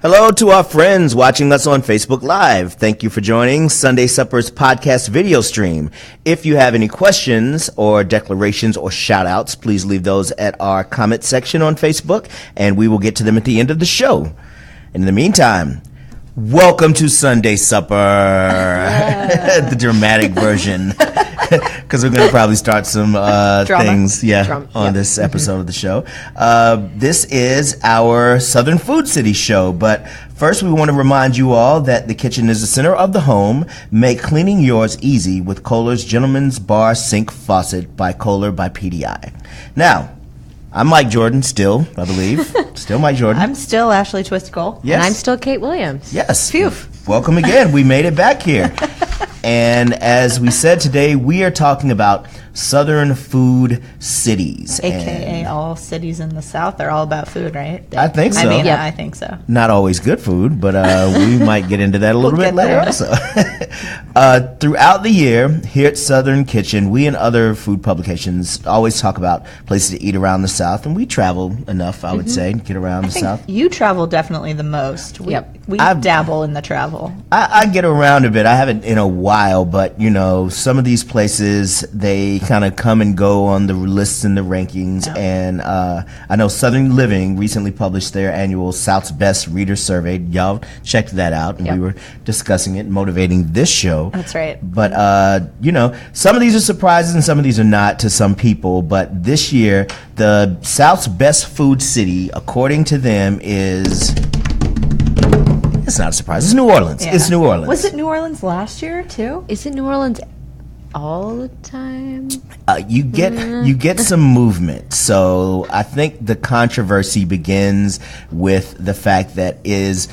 Hello to our friends watching us on Facebook Live. Thank you for joining Sunday Supper's podcast video stream. If you have any questions or declarations or shout outs, please leave those at our comment section on Facebook and we will get to them at the end of the show. In the meantime, welcome to Sunday Supper, the dramatic version, because we're going to probably start some things on this episode of the show. This is our Southern Food City show, but first we want to remind you all that the kitchen is the center of the home. Make cleaning yours easy with Kohler's Gentleman's Bar Sink Faucet by Kohler by PDI. Now, I'm Mike Jordan, still, I believe. Still Mike Jordan. I'm still Ashley Twist-Cole. Yes. And I'm still Kate Williams. Yes. Phew. Welcome again. We made it back here. And as we said today, we are talking about Southern food cities. AKA all cities in the South. They're all about food, right? I think so. I mean, I think so. Not always good food, but we might get into that a little bit later also. Throughout the year, here at Southern Kitchen, we and other food publications always talk about places to eat around the South, and we travel enough, I would say, to get around the South. You travel definitely the most. We dabble in the travel. I get around a bit. I haven't in a while, but, you know, some of these places, they kind of come and go on the lists and the rankings. Yeah. And I know Southern Living recently published their annual South's Best Reader Survey. Y'all checked that out, and we were discussing it, motivating this show. That's right. But, you know, some of these are surprises and some of these are not to some people. But this year, the South's Best Food City, according to them, is... It's not a surprise. It's New Orleans. Yeah. It's New Orleans. Was it New Orleans last year, too? Is it New Orleans all the time? You get some movement. So I think the controversy begins with the fact that is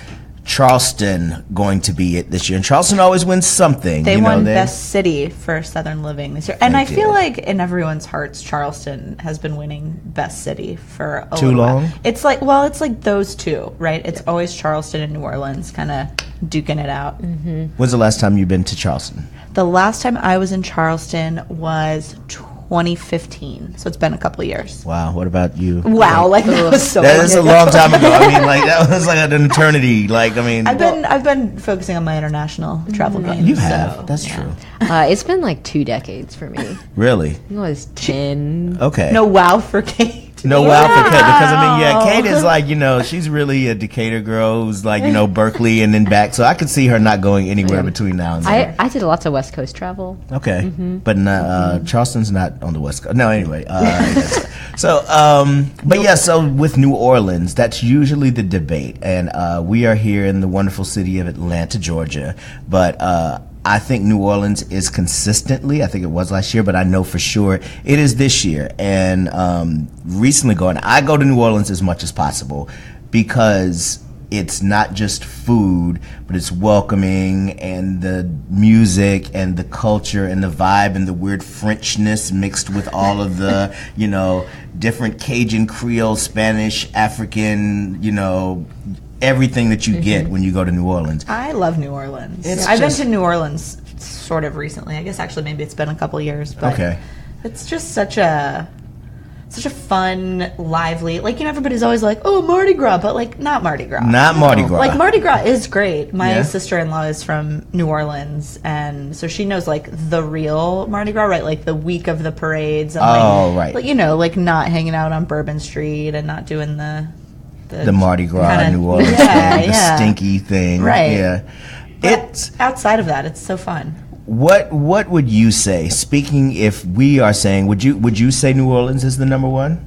Charleston going to be it this year? And Charleston always wins something. They won Best City for Southern Living this year. And I feel like in everyone's hearts, Charleston has been winning Best City for a too long. While. It's like those two, right? It's always Charleston and New Orleans kind of duking it out. Mm-hmm. When's the last time you've been to Charleston? The last time I was in Charleston was 2015, so it's been a couple of years. Wow, what about you? Wow, like that was so. That is a long time ago. I mean, like that was like an eternity. Like I mean, I've been focusing on my international travel games. You have. So, that's true. It's been like 2 decades for me. Really? It was 10. Okay. No wow for Kate. No wow for Kate, because I mean, Kate is like, you know, she's really a Decatur girl who's like, you know, Berkeley and then back. So I could see her not going anywhere between now and then. I did lots of West Coast travel. Okay, but Charleston's not on the West Coast. No, anyway. So with New Orleans, that's usually the debate, and we are here in the wonderful city of Atlanta, Georgia, but. I think New Orleans is consistently, I think it was last year, but I know for sure it is this year. And recently I go to New Orleans as much as possible because it's not just food, but it's welcoming and the music and the culture and the vibe and the weird Frenchness mixed with all of the, you know, different Cajun, Creole, Spanish, African, you know, everything that you get when you go to New Orleans. I love New Orleans. I've been to New Orleans sort of recently. I guess actually maybe it's been a couple years, but it's just such a fun, lively, like, you know, everybody's always like, oh, Mardi Gras, but like not Mardi Gras. Not Mardi Gras. Like Mardi Gras is great. My sister-in-law is from New Orleans, and so she knows like the real Mardi Gras, right? Like the week of the parades and like, you know, like not hanging out on Bourbon Street and not doing the Mardi Gras New Orleans thing, the stinky thing. Right. Yeah. But outside of that, it's so fun. What would you say? Speaking, if we are saying, would you say New Orleans is the number one?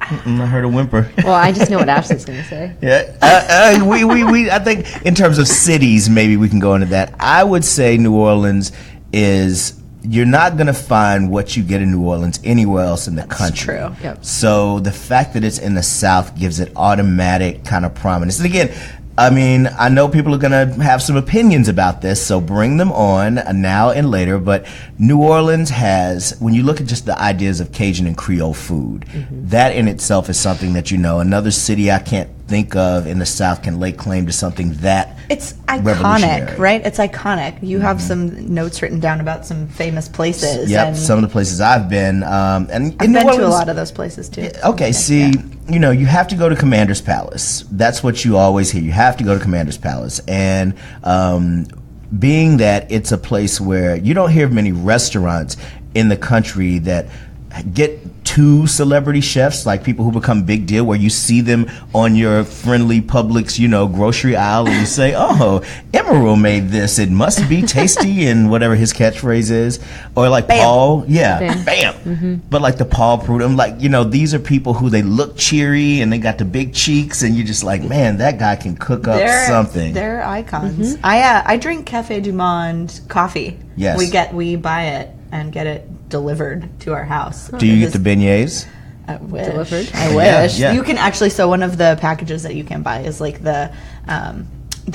I heard a whimper. Well, I just know what Ashley's going to say. Yeah. We I think in terms of cities, maybe we can go into that. I would say New Orleans is. You're not going to find what you get in New Orleans anywhere else in the country. True. Yep. So the fact that it's in the South gives it automatic kind of prominence. And again, I mean, I know people are going to have some opinions about this, so bring them on now and later. But New Orleans has, when you look at just the ideas of Cajun and Creole food, that in itself is something that, you know, another city I can't think of in the South can lay claim to something that it's iconic, right? It's iconic. You have some notes written down about some famous places. Yep, and some of the places I've been. And I've been to a lot of those places too. Okay, see, you know, you have to go to Commander's Palace. That's what you always hear. You have to go to Commander's Palace. And being that it's a place where you don't hear of many restaurants in the country that get two celebrity chefs, like people who become big deal, where you see them on your friendly Publix, you know, grocery aisle, and you say, "Oh, Emerald made this. It must be tasty," and whatever his catchphrase is, or like bam. Paul, bam. But like the Paul Prudhomme, like, you know, these are people who they look cheery and they got the big cheeks, and you're just like, man, that guy can cook up something. They're icons. I drink Cafe Du Monde coffee. Yes, we buy it and get it delivered to our house. Do you get the beignets? I wish. Delivered? I wish. Yeah. You can actually, so one of the packages that you can buy is like the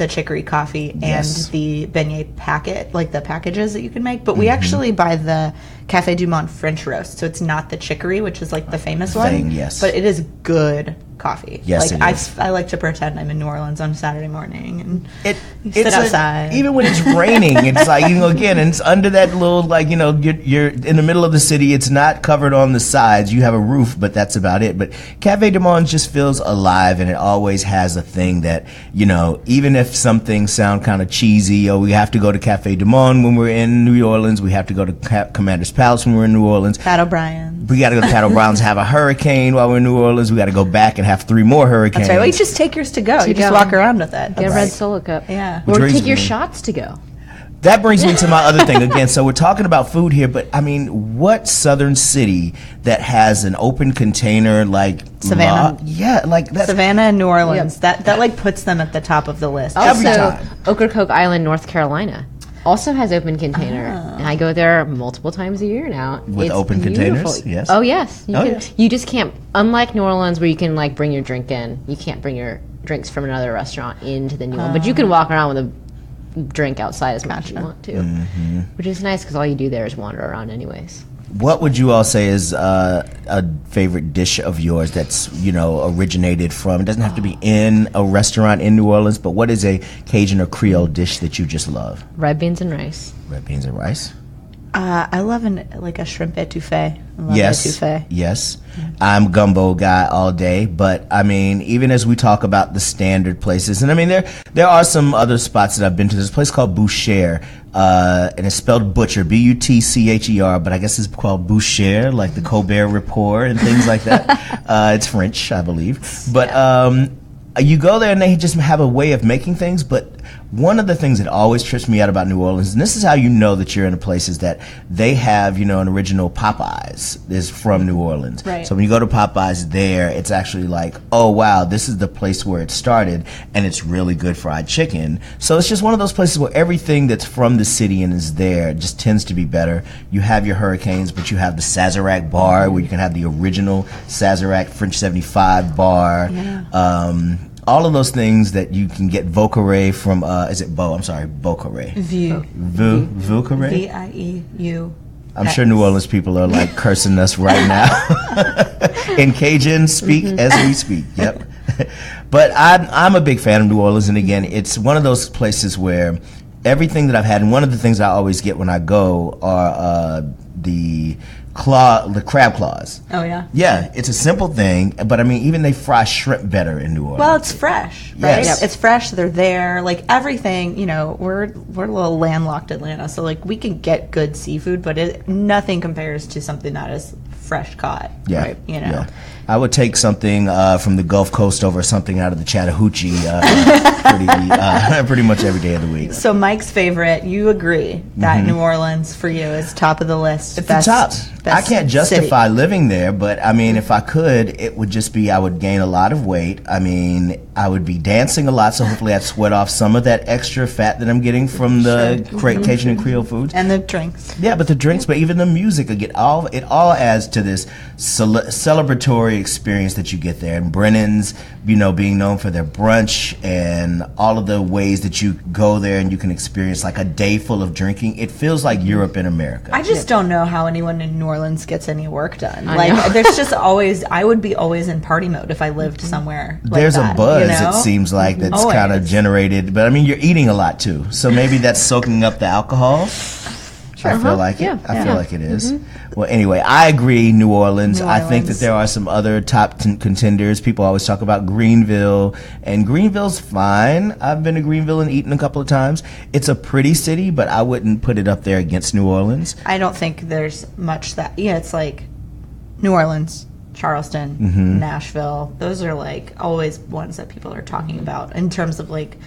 chicory coffee and the beignet packet, like the packages that you can make. But we actually buy the Cafe Du Monde French roast. So it's not the chicory, which is like the famous one. Yes. But it is good coffee. Yes, like it is. I like to pretend I'm in New Orleans on Saturday morning and sit it's outside. Even when it's raining, it's like, you know, again, and it's under that little, like, you know, you're in the middle of the city. It's not covered on the sides. You have a roof, but that's about it. But Cafe Du Monde just feels alive, and it always has a thing that, you know, even if some things sound kind of cheesy, or we have to go to Cafe Du Monde when we're in New Orleans, we have to go to Commander's Palace when we're in New Orleans. Pat O'Brien's. We got to go to Pat O'Brien's, have a hurricane while we're in New Orleans. We got to go back and have 3 more hurricanes. That's right. Well, you just take yours to go. You just walk around with it. Get a red Solo cup. Yeah. Or take your shots to go. That brings me to my other thing again. So we're talking about food here, but I mean, what southern city that has an open container like Savannah? Like that. Savannah and New Orleans. That like puts them at the top of the list. Every Also, time. Ocracoke Island, North Carolina, also has open container, and I go there multiple times a year now. With it's open beautiful. containers? Yes. Oh yes. Yes. You just can't. Unlike New Orleans, where you can like bring your drink in, you can't bring your drinks from another restaurant into the new one. But you can walk around with a drink outside as much as you want to, which is nice because all you do there is wander around anyways. What would you all say is a favorite dish of yours that's, you know, originated from? It doesn't have to be in a restaurant in New Orleans, but what is a Cajun or Creole dish that you just love? Red beans and rice. Red beans and rice. I love a shrimp etouffee. I love Yes, etouffee. yes. I'm gumbo guy all day, but I mean, even as we talk about the standard places, and I mean, there are some other spots that I've been to. There's a place called Boucher, and it's spelled butcher, Butcher, but I guess it's called Boucher, like the Colbert Report and things like that. It's French, I believe. But you go there and they just have a way of making things, but one of the things that always trips me out about New Orleans, and this is how you know that you're in a place, is that they have, you know, an original Popeyes is from New Orleans. Right. So when you go to Popeyes there, it's actually like, oh wow, this is the place where it started, and it's really good fried chicken. So it's just one of those places where everything that's from the city and is there just tends to be better. You have your hurricanes, but you have the Sazerac bar where you can have the original Sazerac French 75 bar. Yeah. All of those things that you can get Vocaré from, is it Bo? I'm sorry, Vocaré. Vocaré? Vieu. I'm sure New Orleans people are like cursing us right now. In Cajun speak as we speak, yep. But I'm a big fan of New Orleans, and again, it's one of those places where everything that I've had, and one of the things I always get when I go are the crab claws. Oh yeah. Yeah, it's a simple thing, but I mean, even they fry shrimp better in New Orleans. Well, it's fresh, right? Yes. It's fresh. They're there. Like everything, you know, we're a little landlocked Atlanta, so like we can get good seafood, but nothing compares to something that is fresh caught. Yeah, right? You know. Yeah. I would take something from the Gulf Coast over something out of the Chattahoochee pretty much every day of the week. So Mike's favorite, you agree that New Orleans for you is top of the list? It's the top. I can't justify living there, but I mean, if I could, it would just be I would gain a lot of weight. I mean, I would be dancing a lot, so hopefully I'd sweat off some of that extra fat that I'm getting from the Cajun and Creole foods. And the drinks. Yeah, but the drinks, but even the music, it all adds to this celebratory culinary experience that you get there. And Brennan's, being known for their brunch and all of the ways that you go there and you can experience like a day full of drinking. It feels like Europe in America. I just don't know how anyone in New Orleans gets any work done. Like, there's just always, I would be always in party mode if I lived somewhere like There's that, a buzz, it seems like, that's kind of generated. But I mean, you're eating a lot too. So maybe that's soaking up the alcohol. Sure. I feel like it. I feel like it is. Well, anyway, I agree, New Orleans. I think that there are some other top contenders. People always talk about Greenville, and Greenville's fine. I've been to Greenville and eaten a couple of times. It's a pretty city, but I wouldn't put it up there against New Orleans. I don't think there's much that. Yeah, it's like New Orleans, Charleston, Nashville. Those are like always ones that people are talking about in terms of like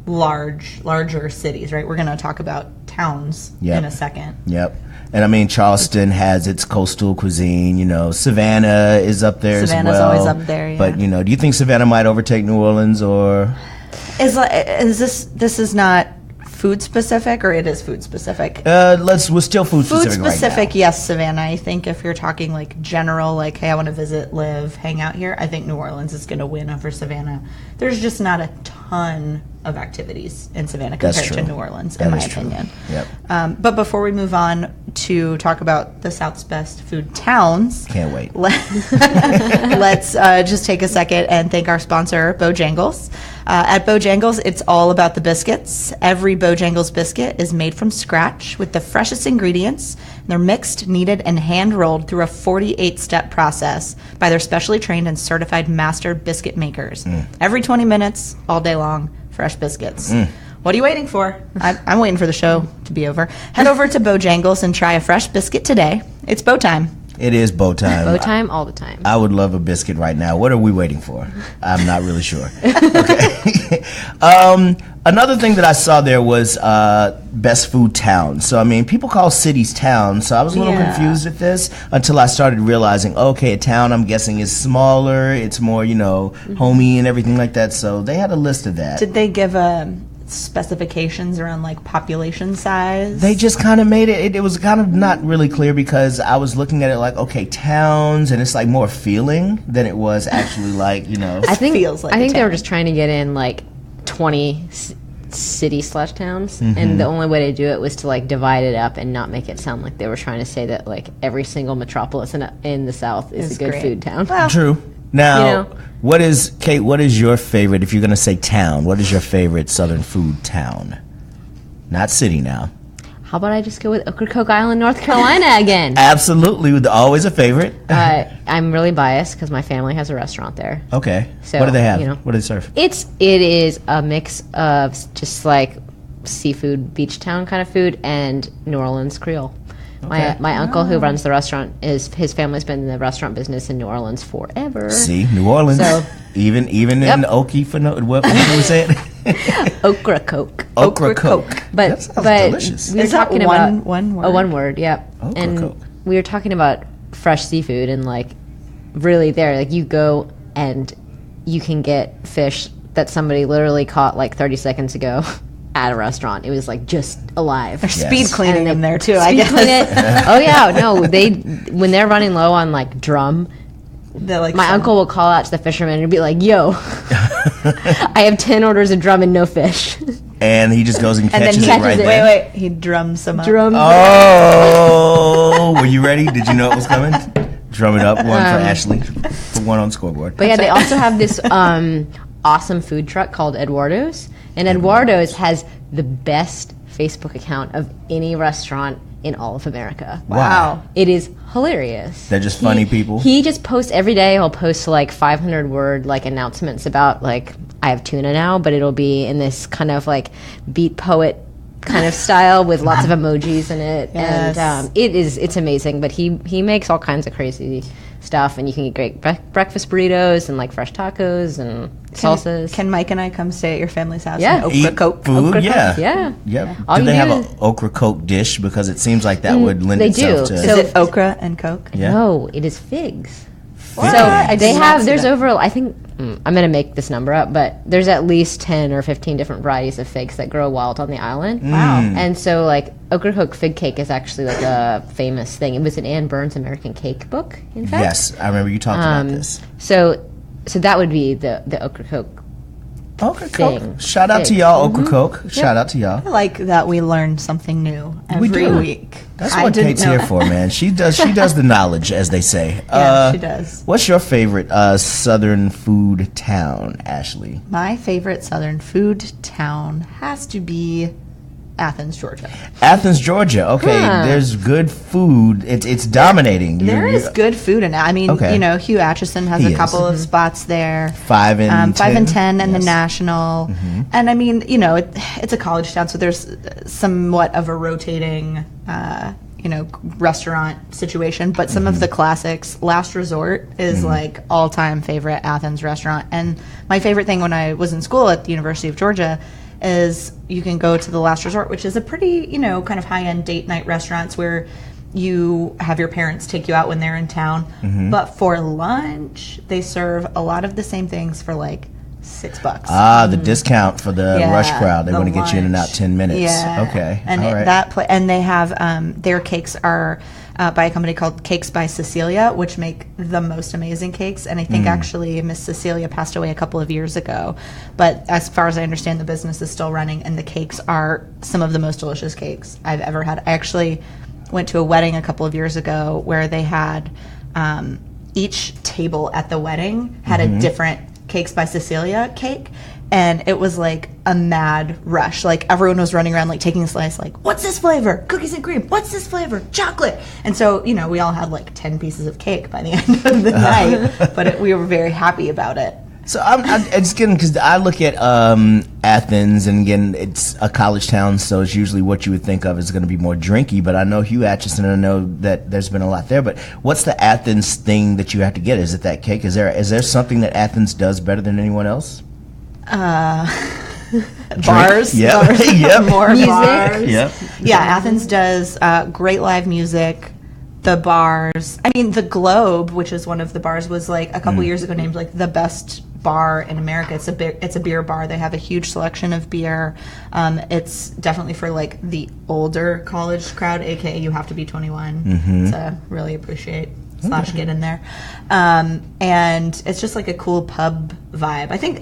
larger cities, right? We're going to talk about towns in a second. Yep. And I mean, Charleston has its coastal cuisine. Savannah is up there Savannah's as well. Always up there, yeah. But, do you think Savannah might overtake New Orleans or? Is this is not food specific, or it is food specific? We're still food specific right now. Yes, Savannah. I think if you're talking like general, like, hey, I want to visit, live, hang out here, I think New Orleans is going to win over Savannah. There's just not a ton of activities in Savannah compared to New Orleans, in my opinion. Yep. But before we move on to talk about the South's best food towns, can't wait. Let's just take a second and thank our sponsor, Bojangles. At Bojangles, it's all about the biscuits. Every Bojangles biscuit is made from scratch with the freshest ingredients. They're mixed, kneaded, and hand-rolled through a 48-step process by their specially trained and certified master biscuit makers. Every 20 minutes, all day long, fresh biscuits. What are you waiting for? I'm waiting for the show to be over. Head over to Bojangles and try a fresh biscuit today. It's bow time. It is bow time. Bow time all the time. I would love a biscuit right now. What are we waiting for? I'm not really sure. Okay. Another thing that I saw there was best food towns. So, I mean, people call cities towns, so I was a little confused at this until I started realizing, okay, a town, I'm guessing, is smaller. It's more, homey and everything like that. So they had a list of that. Did they give specifications around like population size? They just kind of made it was kind of not really clear because I was looking at it like, okay, towns, and it's like more feeling than it was actually like, I think feels like I think they were just trying to get in like 20 city/towns, and the only way to do it was to like divide it up and not make it sound like they were trying to say that like every single metropolis in the South is a good food town. Well, true. Now, what is your favorite, if you're going to say town, what is your favorite Southern food town? Not city now. How about I just go with Ocracoke Island, North Carolina again? Absolutely. Always a favorite. I'm really biased because my family has a restaurant there. Okay. So, what do they have? What do they serve? It is a mix of just like seafood, beach town kind of food, and New Orleans Creole. Okay. My uncle who runs the restaurant, his family's been in the restaurant business in New Orleans forever. See, New Orleans. So, even in Okie, what did we say it? Ocracoke. Ocracoke. But delicious. We were talking about one word. One word, yeah. Ocracoke. And we were talking about fresh seafood, and like really there, like you go and you can get fish that somebody literally caught like 30 seconds ago. At a restaurant, it was like just alive. They're speed cleaning them there too, I guess. Oh yeah, no, when they're running low on like drum, like my uncle will call out to the fisherman and be like, "Yo, I have 10 orders of drum and no fish." And he just goes and catches then it right there. Wait, he drums some up. Oh, were you ready? Did you know it was coming? Drum it up, one for Ashley, one on the scoreboard. But yeah, they also have this awesome food truck called Eduardo's. And Eduardo's has the best Facebook account of any restaurant in all of America. Wow. It is hilarious. They're just funny people. He just posts every day. He'll post like 500-word like announcements about like, I have tuna now, but it'll be in this kind of like beat poet kind of style with lots of emojis in it. Yes. And it's amazing. But he makes all kinds of crazy stuff, and you can get great breakfast burritos and like fresh tacos and salsas. Can Mike and I come stay at your family's house? Yeah. Eat food, yeah. Yeah. Yep. All Do you they have do an Ocracoke dish? Because it seems like that would lend they itself do. to... Is it okra and coke? Yeah. No, it is figs. What? So they have, there's over, I think, I'm going to make this number up, but there's at least 10 or 15 different varieties of figs that grow wild on the island. Wow. And so, like, Ocracoke fig cake is actually, like, a famous thing. It was in Anne Burns' American Cake book, in fact. Yes, I remember you talked about this. So that would be the Ocracoke Ocracoke. Shout out to y'all, Ocracoke. Shout out to y'all. I like that we learn something new every week. That's what Kate's here for, man. She does the knowledge, as they say. Yeah, she does. What's your favorite Southern food town, Ashley? My favorite Southern food town has to be Athens, Georgia. Athens, Georgia. Okay, there's good food. It's dominating. There is good food in it. I mean, Hugh Atchison has a couple of spots there. 5 and 10 and the National. And I mean, it's a college town, so there's somewhat of a rotating restaurant situation, but some of the classics. Last Resort is like all-time favorite Athens restaurant. And my favorite thing when I was in school at the University of Georgia is you can go to the Last Resort, which is a pretty, kind of high-end date night restaurants where you have your parents take you out when they're in town. But for lunch, they serve a lot of the same things for like $6. The discount for the rush crowd. They want to get you in and out 10 minutes. Yeah. Okay. And and they have their cakes are by a company called Cakes by Cecilia, which make the most amazing cakes. And I think actually Miss Cecilia passed away a couple of years ago. But as far as I understand, the business is still running, and the cakes are some of the most delicious cakes I've ever had. I actually went to a wedding a couple of years ago where they had each table at the wedding had a different Cakes by Cecilia cake, and it was like a mad rush. Like everyone was running around like taking a slice, like, what's this flavor? Cookies and cream. What's this flavor? Chocolate. And so we all had like 10 pieces of cake by the end of the night, but we were very happy about it. So I'm just kidding, because I look at Athens, and again, it's a college town, so it's usually what you would think of is going to be more drinky. But I know Hugh Atchison, and I know that there's been a lot there. But what's the Athens thing that you have to get? Is it that cake? Is there something that Athens does better than anyone else? Bars. Yeah. Yep. More music. Bars. Yep. Yeah, Athens does great live music. The bars. I mean, the Globe, which is one of the bars, was like a couple years ago named like the best bar in America. It's a beer bar. They have a huge selection of beer. It's definitely for like the older college crowd, aka you have to be 21 to really appreciate / get in there. And it's just like a cool pub vibe. I think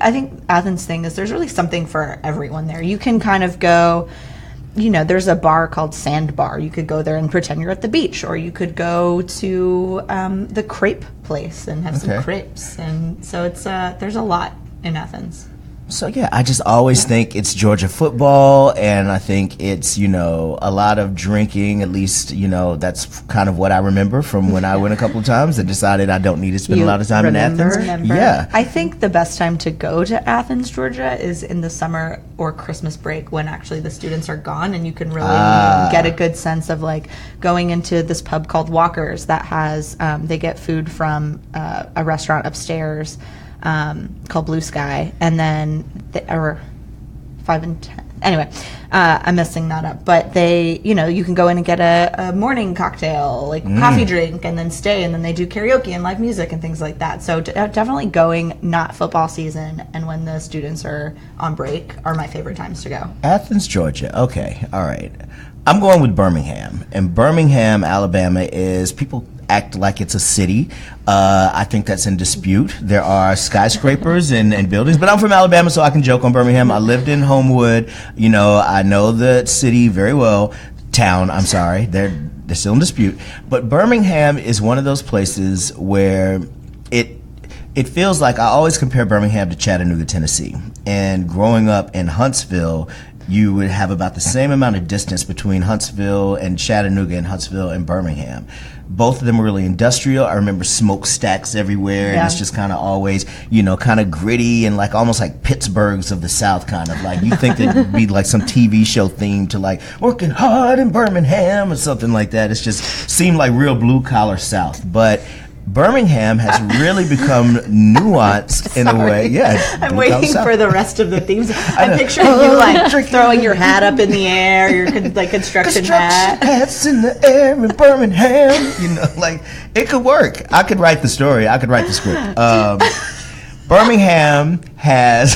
Athens' thing is there's really something for everyone there. You can kind of go. There's a bar called Sandbar. You could go there and pretend you're at the beach, or you could go to the crepe place and have some crepes. And so it's there's a lot in Athens. So yeah, I just always think it's Georgia football, and I think it's a lot of drinking. At least that's kind of what I remember from when I went a couple of times and decided I don't need to spend a lot of time in Athens. Yeah, I think the best time to go to Athens, Georgia, is in the summer or Christmas break, when actually the students are gone, and you can really get a good sense of like going into this pub called Walker's that has they get food from a restaurant upstairs. Called Blue Sky, and then or 5 and 10. Anyway, I'm messing that up. But they, you can go in and get a morning cocktail, like coffee drink, and then stay, and then they do karaoke and live music and things like that. So definitely going not football season and when the students are on break are my favorite times to go. Athens, Georgia. Okay, all right. I'm going with Birmingham, and Birmingham, Alabama is people act like it's a city. I think that's in dispute. There are skyscrapers and buildings, but I'm from Alabama, so I can joke on Birmingham. I lived in Homewood. I know the city very well. Town, I'm sorry. They're still in dispute. But Birmingham is one of those places where it feels like I always compare Birmingham to Chattanooga, Tennessee. And growing up in Huntsville, you would have about the same amount of distance between Huntsville and Chattanooga and Huntsville and Birmingham. Both of them were really industrial. I remember smokestacks everywhere, and it's just kind of always, kind of gritty and like almost like Pittsburghs of the South, kind of like you think there'd be like some TV show theme to like working hard in Birmingham or something like that. It's just seemed like real blue collar South, but Birmingham has really become nuanced in a way. Yeah, I'm waiting for the rest of the themes. I'm picturing you like throwing your hat up in the air, your like construction hat. Hats in the air in Birmingham. Like it could work. I could write the story. I could write the script. Birmingham has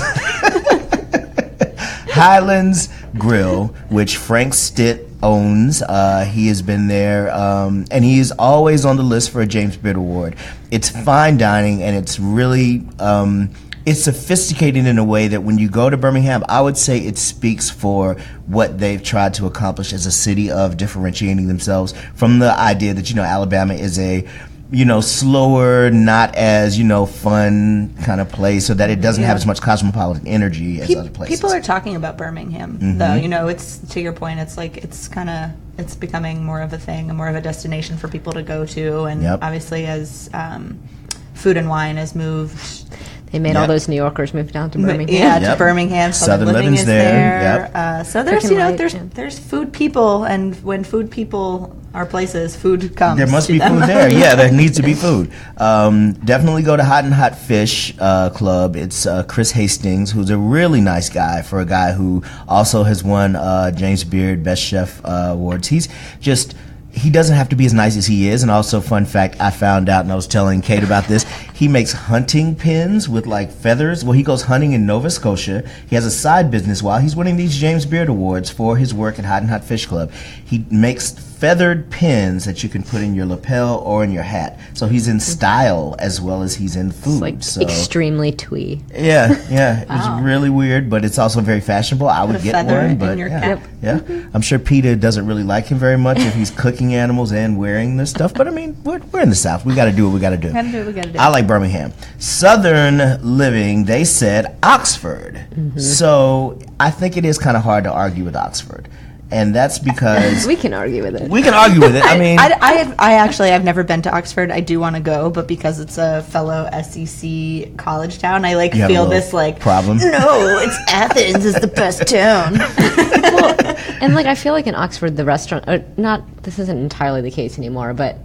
Highlands Grill, which Frank Stitt owns. He has been there, and he is always on the list for a James Beard Award. It's fine dining, and it's really it's sophisticated in a way that when you go to Birmingham, I would say it speaks for what they've tried to accomplish as a city of differentiating themselves from the idea that, Alabama is a, slower, not as, fun kind of place, so that it doesn't have as much cosmopolitan energy as other places. People are talking about Birmingham, though. It's, to your point, it's like it's becoming more of a thing, and more of a destination for people to go to, and obviously as Food and Wine has moved. They made all those New Yorkers move down to Birmingham. To Birmingham. Southern Living is there. So there's there's food people, and when food people are places, food comes. There must be food there. Yeah, there needs to be food. Definitely go to Hot and Hot Fish Club. It's Chris Hastings, who's a really nice guy for a guy who also has won James Beard Best Chef awards. He doesn't have to be as nice as he is. And also, fun fact, I found out, and I was telling Kate about this, he makes hunting pins with like feathers. Well, he goes hunting in Nova Scotia. He has a side business while he's winning these James Beard Awards for his work at Hot and Hot Fish Club. He makes feathered pins that you can put in your lapel or in your hat. So he's in style as well as he's in food. It's like extremely twee. Yeah. It's really weird, but it's also very fashionable. I would get one, but in your cap. Yeah. I'm sure PETA doesn't really like him very much if he's cooking animals and wearing this stuff. But I mean, we're in the South. We got to do what we got to do. I like Birmingham. Southern Living, they said Oxford. So I think it is kind of hard to argue with Oxford. And that's because we can argue with it. I mean, I've never been to Oxford. I do want to go, but because it's a fellow SEC college town, I feel this problem. No, it's Athens is the best town. Well, and I feel like in Oxford, the restaurant. This isn't entirely the case anymore, but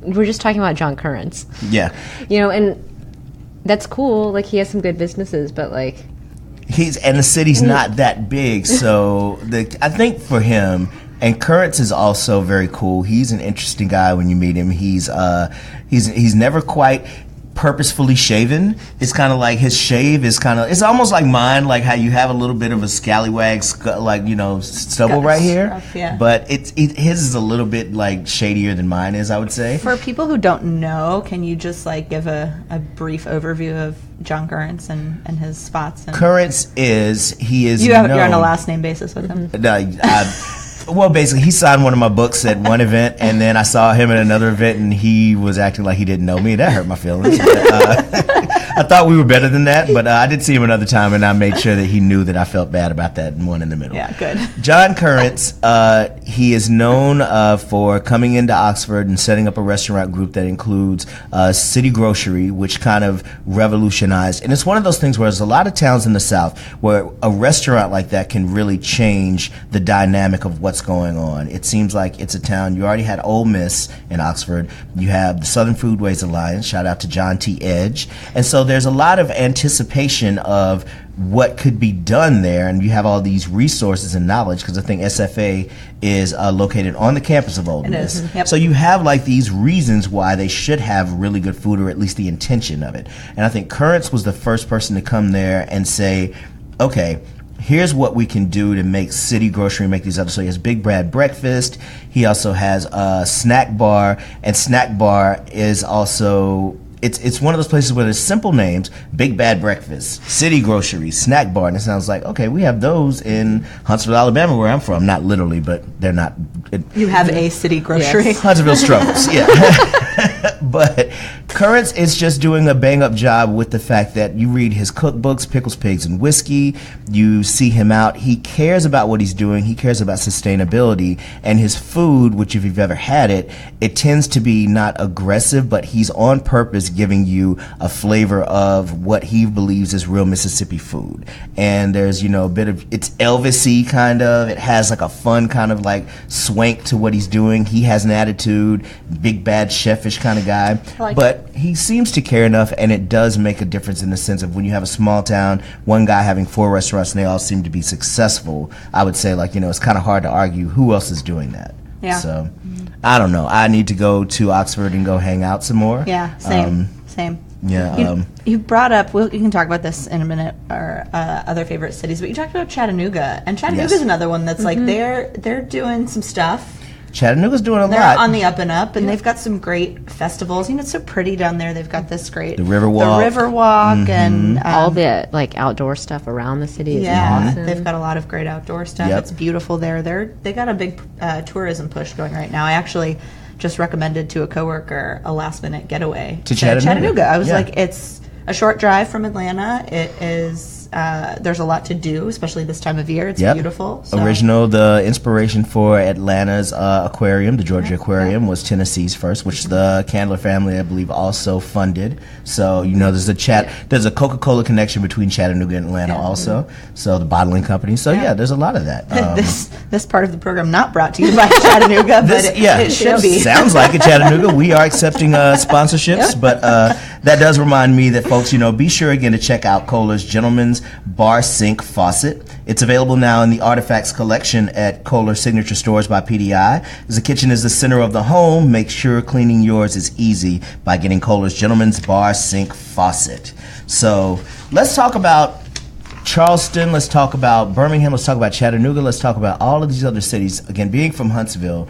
we're just talking about John Currents. Yeah. And that's cool. He has some good businesses, but and the city's not that big, so I think for him, and Currents is also very cool. He's an interesting guy when you meet him. He's never quite purposefully shaven. It's kind of like his shave is it's almost like mine, like how you have a little bit of a scallywag, stubble right here. Yeah. But his is a little bit shadier than mine is, I would say. For people who don't know, can you just give a brief overview of John Currents and his spots? Currents you're on a last name basis with him? Well, basically, he signed one of my books at one event, and then I saw him at another event, and he was acting like he didn't know me. That hurt my feelings. I thought we were better than that, but I did see him another time, and I made sure that he knew that I felt bad about that one in the middle. Yeah, good. John Currents, he is known for coming into Oxford and setting up a restaurant group that includes City Grocery, which kind of revolutionized. And it's one of those things where there's a lot of towns in the South where a restaurant like that can really change the dynamic of what's going on. It seems like it's a town. You already had Ole Miss in Oxford. You have the Southern Foodways Alliance. Shout out to John T. Edge. And so there's a lot of anticipation of what could be done there, and you have all these resources and knowledge because I think SFA is located on the campus of Ole Miss. Yep. So you have these reasons why they should have really good food, or at least the intention of it. And I think Currents was the first person to come there and say, okay, here's what we can do to make City Grocery, make these others. So he has Big Bad Breakfast. He also has a snack bar, and snack bar is also... It's one of those places where there's simple names: Big Bad Breakfast, City Grocery, Snack Bar, and it sounds like, okay, we have those in Huntsville, Alabama, where I'm from. Not literally, but they're not. You have a City Grocery. Yes. Huntsville struggles, yeah. But Currents is just doing a bang-up job with the fact that you read his cookbooks, Pickles, Pigs, and Whiskey. You see him out. He cares about what he's doing. He cares about sustainability. And his food, which if you've ever had it, it tends to be not aggressive, but he's on purpose giving you a flavor of what he believes is real Mississippi food. And there's, a bit of, it's Elvis-y kind of. It has a fun kind of swank to what he's doing. He has an attitude, big bad chefish kind of guy. But he seems to care enough, and it does make a difference in the sense of when you have a small town, one guy having 4 restaurants and they all seem to be successful, I would say it's kind of hard to argue who else is doing that. Yeah. So I don't know. I need to go to Oxford and go hang out some more. Yeah, same. Yeah. You brought up, you can talk about this in a minute, our other favorite cities, but you talked about Chattanooga. And Chattanooga's another one that's like, they're doing some stuff. Chattanooga's doing a lot. They're on the up and up, and they've got some great festivals. You know, it's so pretty down there. They've got this great... The Riverwalk. And... all the, like, outdoor stuff around the city is awesome. They've got a lot of great outdoor stuff. It's beautiful there. They got a big tourism push going right now. I actually just recommended to a coworker a last-minute getaway to Chattanooga. I was like, it's a short drive from Atlanta. It is... there's a lot to do, especially this time of year. It's beautiful. So. The inspiration for Atlanta's aquarium, the Georgia Aquarium, was Tennessee's first, which the Candler family, I believe, also funded. So, there's a Coca-Cola connection between Chattanooga and Atlanta also. So, the bottling company. So, there's a lot of that. This part of the program not brought to you by Chattanooga, but it should be. Sounds like it, Chattanooga. We are accepting sponsorships, but that does remind me that, folks, be sure again to check out Kohler's Gentleman's Bar Sink Faucet. It's available now in the Artifacts collection at Kohler Signature Stores by PDI. As the kitchen is the center of the home, make sure cleaning yours is easy by getting Kohler's Gentleman's Bar Sink Faucet. So let's talk about Charleston, let's talk about Birmingham, let's talk about Chattanooga, let's talk about all of these other cities. Again, being from Huntsville,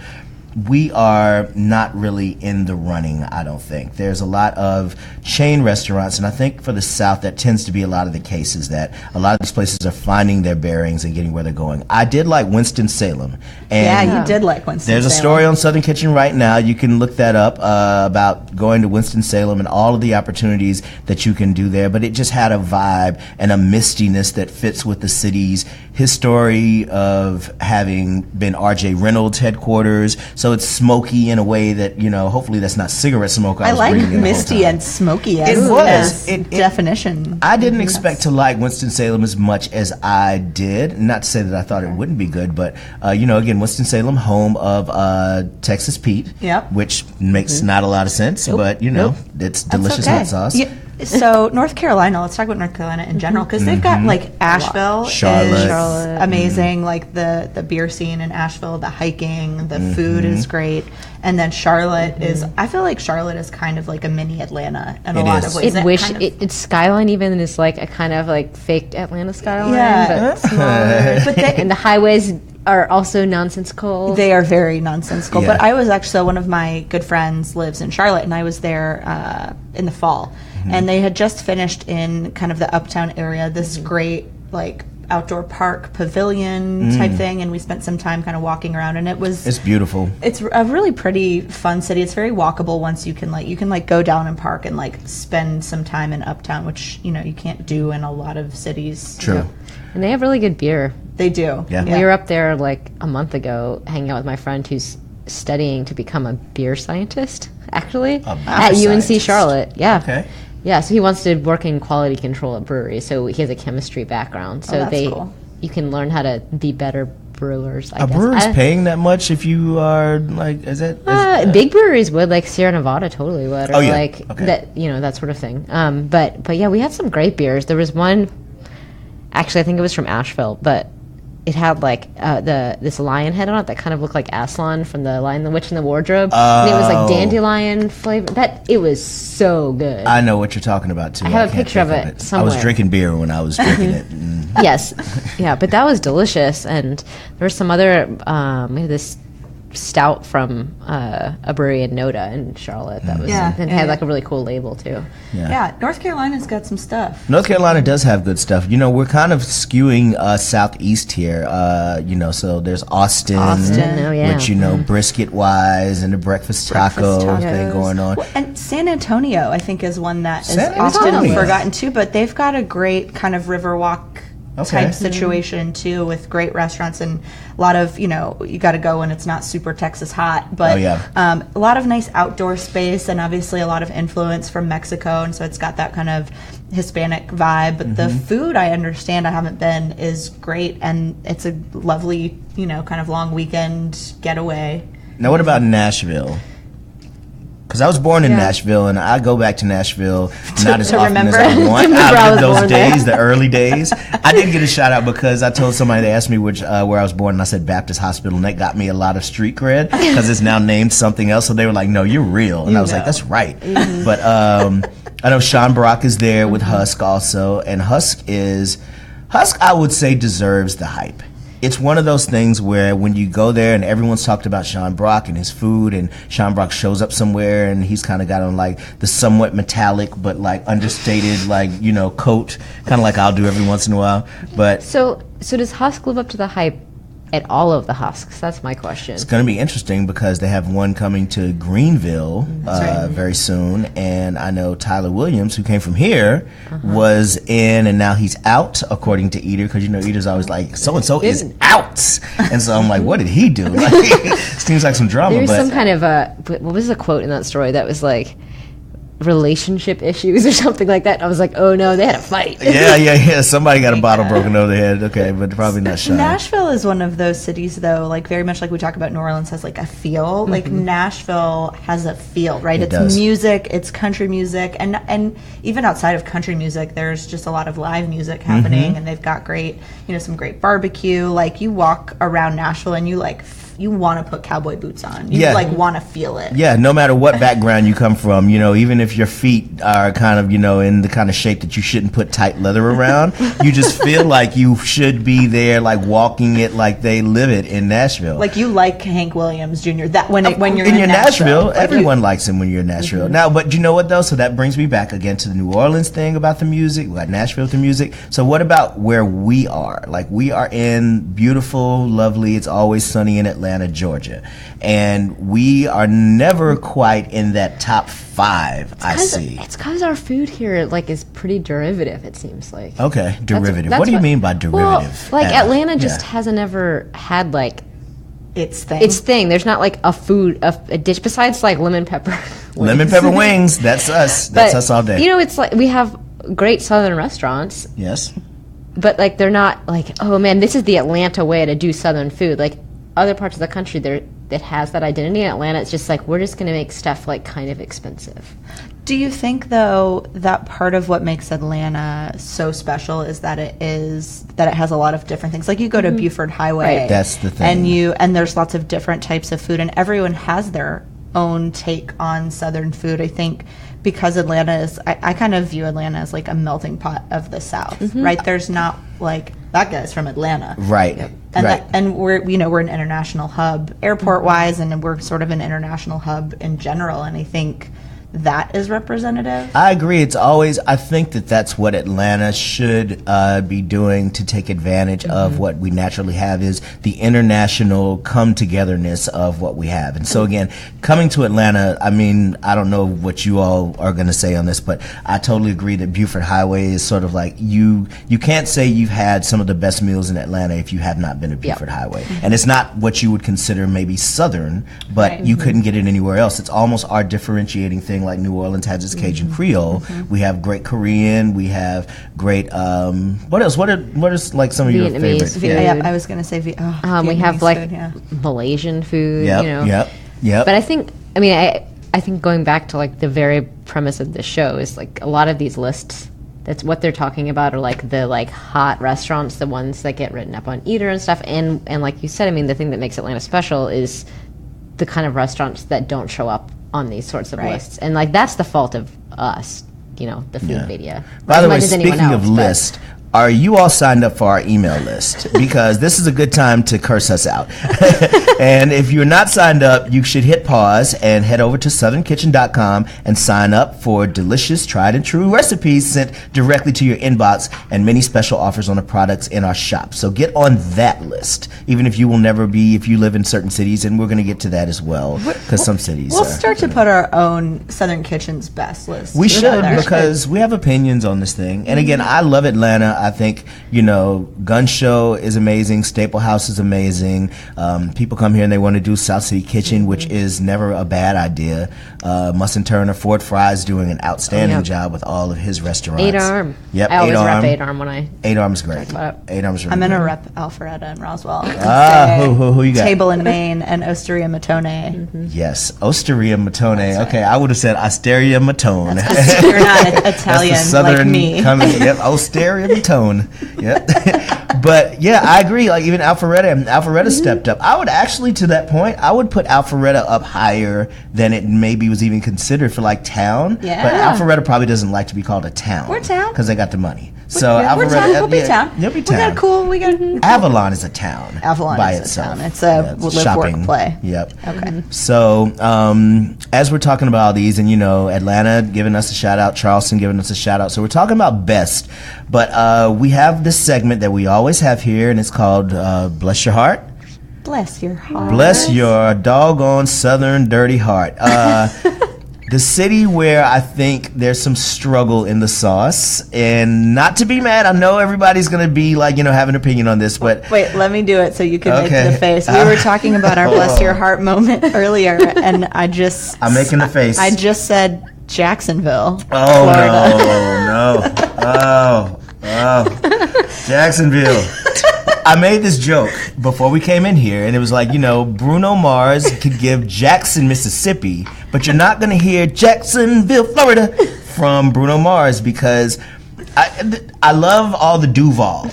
we are not really in the running, I don't think. There's a lot of chain restaurants, and I think for the South that tends to be a lot of the cases that a lot of these places are finding their bearings and getting where they're going. I did like Winston-Salem. And you did like Winston-Salem. There's a story on Southern Kitchen right now. You can look that up about going to Winston-Salem and all of the opportunities that you can do there. But it just had a vibe and a mistiness that fits with the city's history of having been R.J. Reynolds' headquarters. So it's smoky in a way that, hopefully that's not cigarette smoke. I like misty and smoky as definition. I didn't expect to like Winston-Salem as much as I did. Not to say that I thought it wouldn't be good, but, again, Winston-Salem, home of Texas Pete, which makes not a lot of sense, but, it's delicious hot sauce. Yeah. So North Carolina, let's talk about North Carolina in general, because they've got like Asheville, Charlotte, amazing, like the beer scene in Asheville, the hiking, the food is great, and then Charlotte is. I feel like Charlotte is kind of like a mini Atlanta in a lot of ways. Its skyline even is like a kind of like faked Atlanta skyline, but smaller. And the highways are also nonsensical. They are very nonsensical. But I was actually, one of my good friends lives in Charlotte, and I was there in the fall. And they had just finished in kind of the uptown area, this great like outdoor park pavilion type thing, and we spent some time kind of walking around, and it's beautiful. It's a really pretty fun city. It's very walkable once you can go down and park and like spend some time in uptown, which you can't do in a lot of cities. True. And they have really good beer. They do. Yeah. We were up there like a month ago hanging out with my friend who's studying to become a beer scientist, actually, at UNC Charlotte. Yeah. Okay. Yeah, so he wants to work in quality control at breweries. So he has a chemistry background. So cool. You can learn how to be better brewers. I guess. Brewer's paying that much if you are like, is it? Big breweries would, like Sierra Nevada totally would, or that that sort of thing. But yeah, we had some great beers. There was one, actually, I think it was from Asheville, but it had like this lion head on it that kind of looked like Aslan from the Lion, the Witch, and the Wardrobe. And it was like dandelion flavor. It was so good. I know what you're talking about too. I have a picture of it somewhere. I was drinking beer when I was drinking it. Yes, yeah, but that was delicious. And there was some other this stout from a brewery in Noda in Charlotte that was and had like a really cool label too. Yeah, North Carolina's got some stuff. North Carolina does have good stuff. We're kind of skewing southeast here. So there's Austin, which brisket wise and the breakfast taco thing going on. Well, and San Antonio, I think, is one that is often forgotten too. But they've got a great kind of Riverwalk type situation too, with great restaurants and a lot of you got to go when it's not super Texas hot, but a lot of nice outdoor space, and obviously a lot of influence from Mexico, and so it's got that kind of Hispanic vibe. But the food, I understand, I haven't been, is great, and it's a lovely kind of long weekend getaway. Now what about Nashville? Because I was born in Nashville, and I go back to Nashville not as often as I want. I lived those days, the early days. I did get a shout out because I told somebody, they asked me where I was born, and I said Baptist Hospital, and that got me a lot of street cred because it's now named something else. So they were like, "No, you're real," and I was like, "That's right." But I know Sean Brock is there with Husk also, and Husk, I would say, deserves the hype. It's one of those things where when you go there and everyone's talked about Sean Brock and his food, and Sean Brock shows up somewhere and he's kind of got on like the somewhat metallic but like understated like, you know, coat, kind of like I'll do every once in a while. But so does Husk live up to the hype at all of the Husks? That's my question. It's going to be interesting because they have one coming to Greenville very soon, and I know Tyler Williams, who came from here, was in, and now he's out, according to Eater, because you know Eater's always like, so and so is out, and so I'm like, what did he do? Like, seems like some drama. There's some kind of what was the quote in that story that was like, relationship issues or something like that. I was like, oh no, they had a fight. Yeah. Somebody got a bottle broken over their head. Okay, but probably not Sean. Nashville is one of those cities, though, like very much like we talk about New Orleans has like a feel. Like Nashville has a feel, right? It's does. Music, it's country music, and even outside of country music, there's just a lot of live music happening, and they've got great, you know, some great barbecue. Like you walk around Nashville and you want to put cowboy boots on. You like want to feel it. Yeah, no matter what background you come from, you know, even if your feet are kind of, you know, in the kind of shape that you shouldn't put tight leather around, you just feel like you should be there, like walking it like they live it in Nashville. Like you like Hank Williams Jr. That when you're in Nashville, everyone likes him when you're in Nashville. Now, but you know what though? So that brings me back again to the New Orleans thing about the music. We got Nashville with the music. So what about where we are? Like we are in beautiful, lovely, it's always sunny in Atlanta, Georgia, and we are never quite in that top 5. I see. It's because our food here like is pretty derivative. It seems like. Okay, derivative. What do you mean by derivative? Well, like Atlanta just hasn't ever had like its thing. There's not like a dish besides like lemon pepper. Wings. Lemon pepper wings. That's us. That's us all day. You know, it's like we have great Southern restaurants. Yes. But like they're not like, oh man, this is the Atlanta way to do Southern food. Like other parts of the country, that has that identity. In Atlanta, it's just like we're just going to make stuff like kind of expensive. Do you think though that part of what makes Atlanta so special is that it has a lot of different things? Like you go to Buford Highway, right. That's the thing, and there's lots of different types of food, and everyone has their own take on Southern food. I think because Atlanta is, I kind of view Atlanta as like a melting pot of the South, right? There's not like that guy's from Atlanta, right? Yep. And we're an international hub, airport wise, and we're sort of an international hub in general. And I think that is representative. I agree. I think that's what Atlanta should be doing to take advantage of what we naturally have, is the international come-togetherness of what we have. And so again, coming to Atlanta, I mean, I don't know what you all are going to say on this, but I totally agree that Buford Highway is sort of like, you can't say you've had some of the best meals in Atlanta if you have not been to Buford Highway. And it's not what you would consider maybe Southern, but you couldn't get it anywhere else. It's almost our differentiating thing. Like New Orleans has its Cajun Creole. We have great Korean. We have great what else? What is like some of your Vietnamese favorite? food. I was going to say we have like food, Malaysian food. Yep. But I think going back to like the very premise of the show is like a lot of these lists, that's what they're talking about, are like the like hot restaurants, the ones that get written up on Eater and stuff. And like you said, I mean, the thing that makes Atlanta special is the kind of restaurants that don't show up on these sorts of lists, and like that's the fault of us, you know, the food media. By the way, speaking of list, are you all signed up for our email list? Because this is a good time to curse us out. And if you're not signed up, you should hit pause and head over to southernkitchen.com and sign up for delicious, tried and true recipes sent directly to your inbox, and many special offers on the products in our shop. So get on that list, even if you will never be, if you live in certain cities, and we're going to get to that as well, because some cities we'll start to put our own Southern Kitchen's best list. We should, because we have opinions on this thing. And again, I love Atlanta. I think, you know, Gun Show is amazing. Staple House is amazing. People come here and they want to do South City Kitchen, which is never a bad idea. Mustn Turner, Ford Fry's doing an outstanding job with all of his restaurants. 8 Arm. Yep, I always rep 8 Arm when I 8 Arm's great. 8 Arm's really I'm going to great. rep Alpharetta and Roswell. Who you got? Table in Maine and Osteria Matone. Yes, Osteria Matone. Right. Okay, I would have said Osteria Matone. You're not Italian like me. Yep, Osteria Matone. tone. Yep. But yeah, I agree. Like even Alpharetta stepped up. I would actually, to that point, I would put Alpharetta up higher than it maybe was even considered for like town. Yeah. But Alpharetta probably doesn't like to be called a town. We're town. Because they got the money. So we're town. We'll be town. You'll be town. We got Avalon is a town. Avalon by is itself. a town. It's a live, shopping. work, play. Yep. Okay. So as we're talking about all these, and Atlanta giving us a shout out, Charleston giving us a shout out. So we're talking about best, but we have this segment that we always have here, and it's called Bless Your Heart. Bless your heart. Bless your doggone southern dirty heart. The city where I think there's some struggle in the sauce, and not to be mad, I know everybody's going to be like, have an opinion on this, but... Wait, let me do it so you can make the face. We were talking about our bless your heart moment earlier, and I'm making the face. I just said Jacksonville, Florida. Jacksonville. I made this joke before we came in here, and it was like, Bruno Mars could give Jackson, Mississippi, but you're not going to hear Jacksonville, Florida from Bruno Mars because I love all the Duval.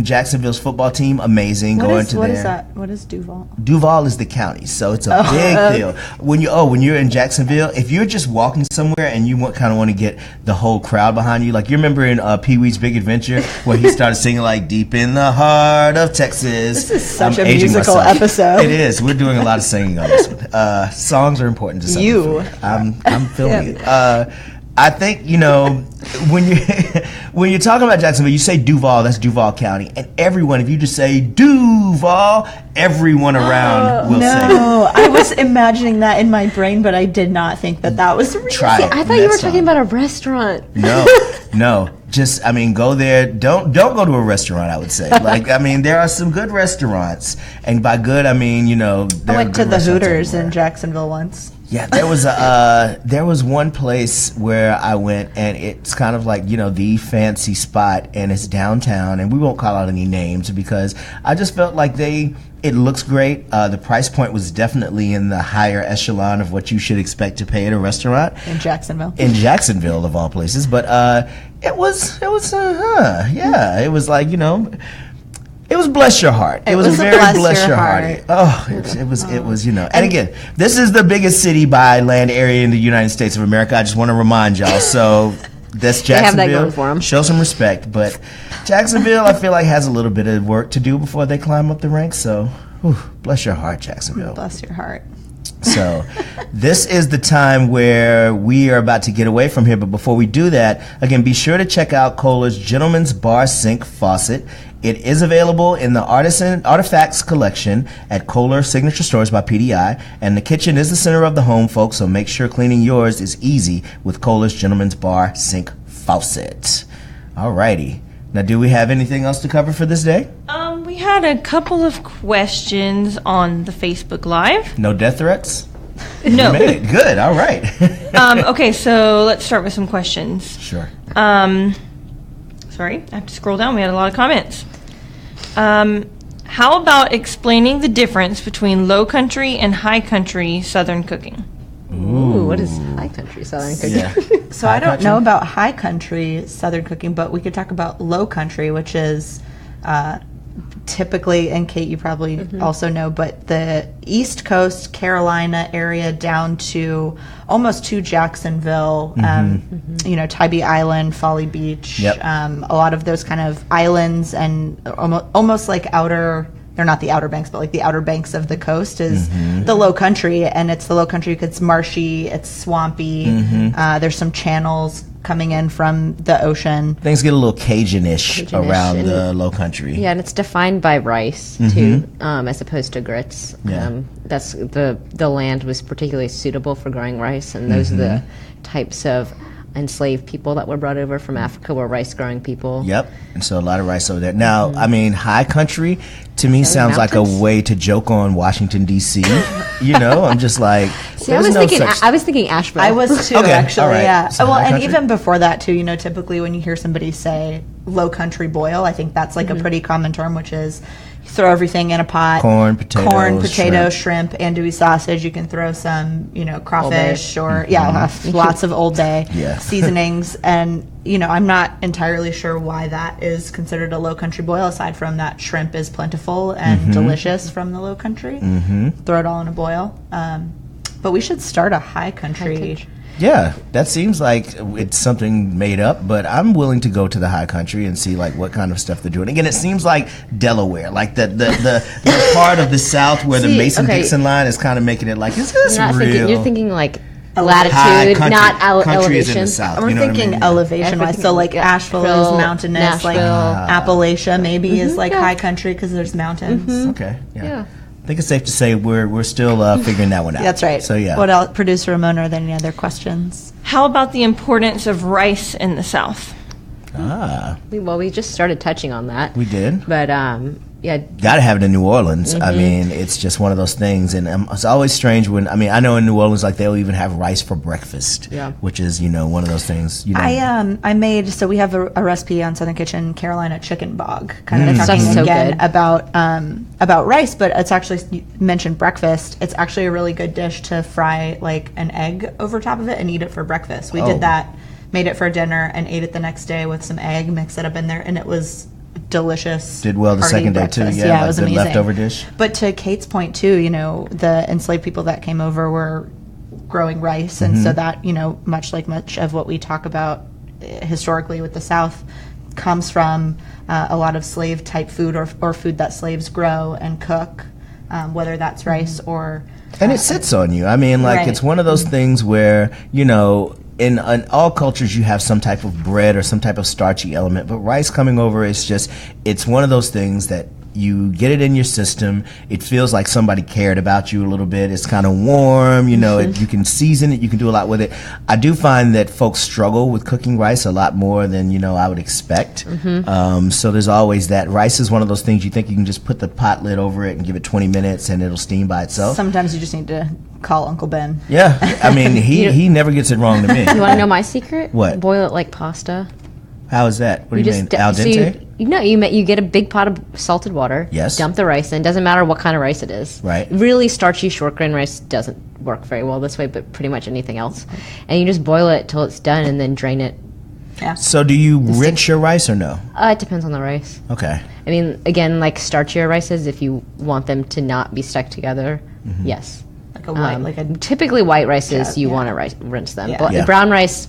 Jacksonville's football team, amazing. What is that? What is Duval? Duval is the county, so it's a big deal. When you're in Jacksonville, if you're just walking somewhere and you kind of want to get the whole crowd behind you, like you remember in Pee-wee's Big Adventure where he started singing like "Deep in the Heart of Texas." This is such a musical episode. It is. We're doing a lot of singing on this one. Songs are important to some people. I'm feeling it. I think when you're talking about Jacksonville, you say Duval. That's Duval County, and everyone. If you just say Duval, everyone around will say. No, I was imagining that in my brain, but I did not think that was real. Try it. I thought you were talking about a restaurant. No. Just, go there. Don't go to a restaurant. I would say, there are some good restaurants, and by good, I went to the Hooters in Jacksonville once. Yeah, there was one place where I went, and it's kind of like the fancy spot, and it's downtown, and we won't call out any names because I just felt like it looks great. The price point was definitely in the higher echelon of what you should expect to pay at a restaurant in Jacksonville. In Jacksonville, of all places, but it was like it was bless your heart. It was very bless your heart. Oh, it was. And again, this is the biggest city by land area in the United States of America. I just want to remind y'all. So that's Jacksonville. They have that going for them. Show some respect, but Jacksonville, I feel like has a little bit of work to do before they climb up the ranks. So, bless your heart, Jacksonville. Bless your heart. So this is the time where we are about to get away from here. But before we do that, again, be sure to check out Kohler's Gentleman's Bar Sink Faucet. It is available in the Artifacts collection at Kohler Signature Stores by PDI. And the kitchen is the center of the home, folks, so make sure cleaning yours is easy with Kohler's Gentleman's Bar Sink Faucet. All righty. Now, do we have anything else to cover for this day? We had a couple of questions on the Facebook Live. No death threats? No. You made it. Good. All right. Okay, so let's start with some questions. Sure. Sorry, I have to scroll down. We had a lot of comments. How about explaining the difference between low country and high country Southern cooking? Ooh, what is high country Southern cooking? Yeah. So I don't know about high country Southern cooking, but we could talk about low country, which is typically, and Kate, you probably also know, but the East Coast, Carolina area down to almost to Jacksonville, Tybee Island, Folly Beach, a lot of those kind of islands and almost like they're not the Outer Banks, but like the Outer Banks of the coast is the low country, and it's the low country because it's marshy, it's swampy, there's some channels coming in from the ocean. Things get a little Cajun-ish around the low country. Yeah, and it's defined by rice, too, as opposed to grits. Yeah. That's the land was particularly suitable for growing rice, and those are the types of enslaved people that were brought over from Africa were rice-growing people. Yep, and so a lot of rice over there. Now, high country, to me, sounds like a way to joke on Washington, D.C. I'm just like... See, I was thinking Asheville. I was too, actually, right. yeah. So well, and country? even before that, too, typically when you hear somebody say low country boil, I think that's like a pretty common term, which is Throw everything in a pot. Corn, potato, shrimp, andouille sausage. You can throw some, crawfish or lots of Old Bay seasonings. And I'm not entirely sure why that is considered a low country boil. Aside from that, shrimp is plentiful and delicious from the low country. Throw it all in a boil. But we should start a high country. Yeah, that seems like it's something made up, but I'm willing to go to the high country and see like what kind of stuff they're doing. Again, it seems like Delaware, like the part of the South where the Mason-Dixon line is kind of making it like, is this real? You're thinking like latitude, not elevation. In the South, we're thinking elevation-wise, so like Asheville is mountainous, like Appalachia maybe is like high country because there's mountains. Okay, yeah. I think it's safe to say we're still figuring that one out. That's right. So yeah. What else, Producer Ramona? Are there any other questions? How about the importance of rice in the South? Well, we just started touching on that. We did. But got to have it in New Orleans. I mean, it's just one of those things, and it's always strange when I know in New Orleans like they'll even have rice for breakfast, which is one of those things. I made, so we have a recipe on Southern Kitchen, Carolina chicken bog, kind of talking so again good. about rice, but it's actually, you mentioned breakfast. It's actually a really good dish to fry like an egg over top of it and eat it for breakfast. We did that, made it for dinner, and ate it the next day with some egg, mixed it up in there, and it was delicious. Did well the second day too. Yeah, it was the amazing. Leftover dish. But to Kate's point too, the enslaved people that came over were growing rice, and so that much of what we talk about historically with the South comes from a lot of slave type food or food that slaves grow and cook, whether that's rice or. And it sits on you. I mean, like it's one of those things where in all cultures you have some type of bread or some type of starchy element, but rice coming over is it's one of those things that you get it in your system. It feels like somebody cared about you a little bit. It's kind of warm, you can season it, you can do a lot with it. I do find that folks struggle with cooking rice a lot more than I would expect. So there's always that. Rice is one of those things you think you can just put the pot lid over it and give it 20 minutes and it'll steam by itself. Sometimes you just need to call Uncle Ben. Yeah, I mean he never gets it wrong to me. You want to know my secret? What? Boil it like pasta. How is that? What do you mean? Al dente? You get a big pot of salted water. Yes. Dump the rice in. Doesn't matter what kind of rice it is. Right. Really starchy short grain rice doesn't work very well this way, but pretty much anything else. And you just boil it till it's done and then drain it. Yeah. So do you rinse your rice or no? It depends on the rice. Okay. I mean, again, like starchier rices, if you want them to not be stuck together, yes. Like a white, typically white rices, you want to rinse them. But brown rice,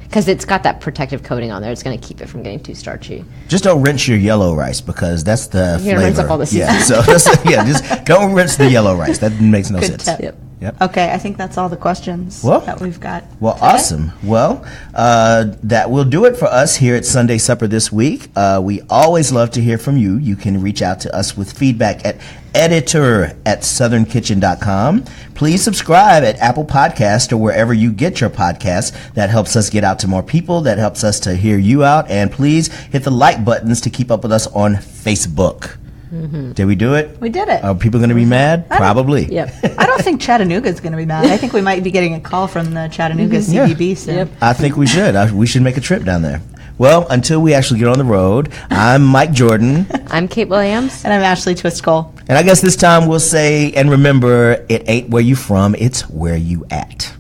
because it's got that protective coating on there, it's going to keep it from getting too starchy. Just don't rinse your yellow rice because that's the flavor. Rinse up all the seasonings. Just don't rinse the yellow rice. That makes no sense. Tip. Yep. Okay, I think that's all the questions that we've got. Well, today. Awesome. Well, that will do it for us here at Sunday Supper this week. We always love to hear from you. You can reach out to us with feedback at editor@southernkitchen.com. Please subscribe at Apple Podcast or wherever you get your podcasts. That helps us get out to more people. That helps us to hear you out. And please hit the like buttons to keep up with us on Facebook. Did we do it? We did it. Are people going to be mad? Probably. Yep. I don't think Chattanooga's going to be mad. I think we might be getting a call from the Chattanooga CBB soon. Yep. I think we should. We should make a trip down there. Well, until we actually get on the road, I'm Mike Jordan. I'm Kate Williams. And I'm Ashley Twistcole. And I guess this time we'll say, and remember, it ain't where you from, it's where you at.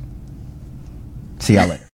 See y'all later.